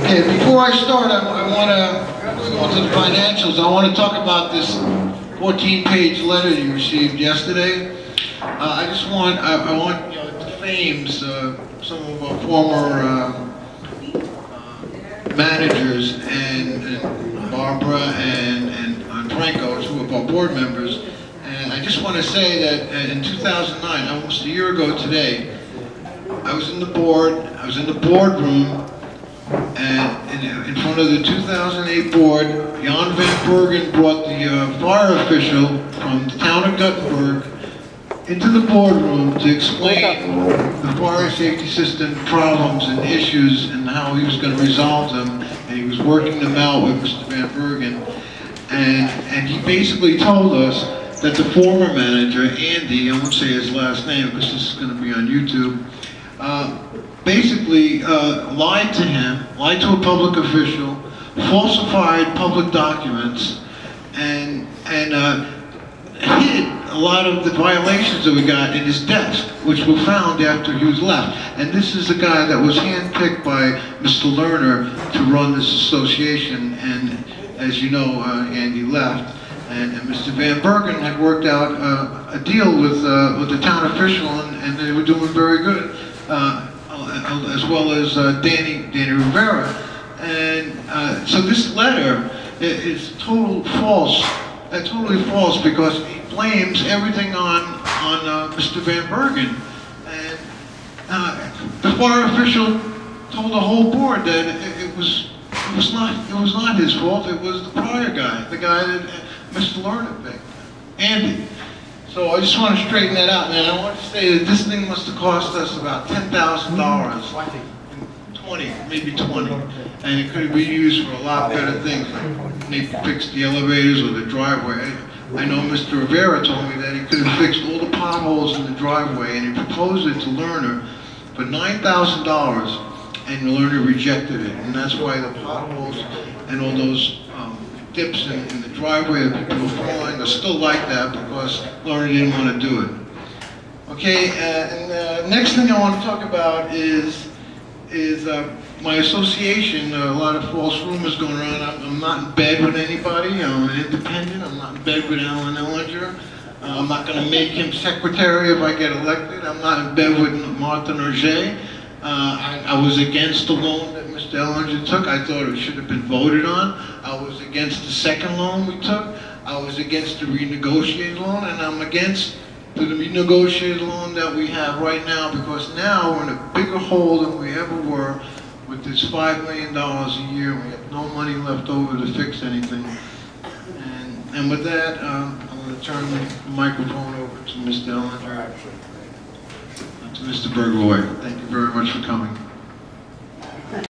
Okay, before I start, I want to go into the financials. I want to talk about this 14-page letter you received yesterday. I want to fame some of our former managers and Barbara and Franco, two of our board members. And I just want to say that in 2009, almost a year ago today, I was in the boardroom, and in front of the 2008 board, Jan van Bergen brought the fire official from the town of Gothenburg into the boardroom to explain the fire safety system problems and issues and how he was going to resolve them, and he was working them out with Mr. Van Bergen. And he basically told us that the former manager, Andy, I won't say his last name because this is going to be on YouTube, basically lied to him, lied to a public official, falsified public documents, and hid a lot of the violations that we got in his desk, which were found after he was left. And this is the guy that was handpicked by Mr. Lerner to run this association, and as you know, Andy left. And Mr. Van Bergen had worked out a deal with the town official, and they were doing very good, as well as Danny Rivera. And so this letter is totally false because he blames everything on Mr. Van Bergen. And the fire official told the whole board that it was not his fault. It was the prior guy, the guy that Mr. Lerner picked, Andy. So I just want to straighten that out, man. I want to say that this thing must have cost us about $10,000, 20, maybe 20, and it could be used for a lot better things, like maybe fix the elevators or the driveway. I know Mr. Rivera told me that he could have fixed all the potholes in the driveway, and he proposed it to Lerner for $9,000, and Lerner rejected it, and that's why the potholes and all those dips in the driveway that people were falling are still like that because Lerner didn't want to do it. Okay, and the next thing I want to talk about is my association. A lot of false rumors going around. I'm not in bed with anybody. I'm an independent. I'm not in bed with Alan Ellinger. I'm not going to make him secretary if I get elected. I'm not in bed with Martin Auger. I was against the loan that Mr. Ellinger took. I thought it should have been voted on. I was against the second loan we took. I was against the renegotiated loan, and I'm against the renegotiated loan that we have right now, because now we're in a bigger hole than we ever were with this $5 million a year. We have no money left over to fix anything. And with that, I'm going to turn the microphone over to Mr. Ellinger, to Mr. Bergloy. Thank you very much for coming.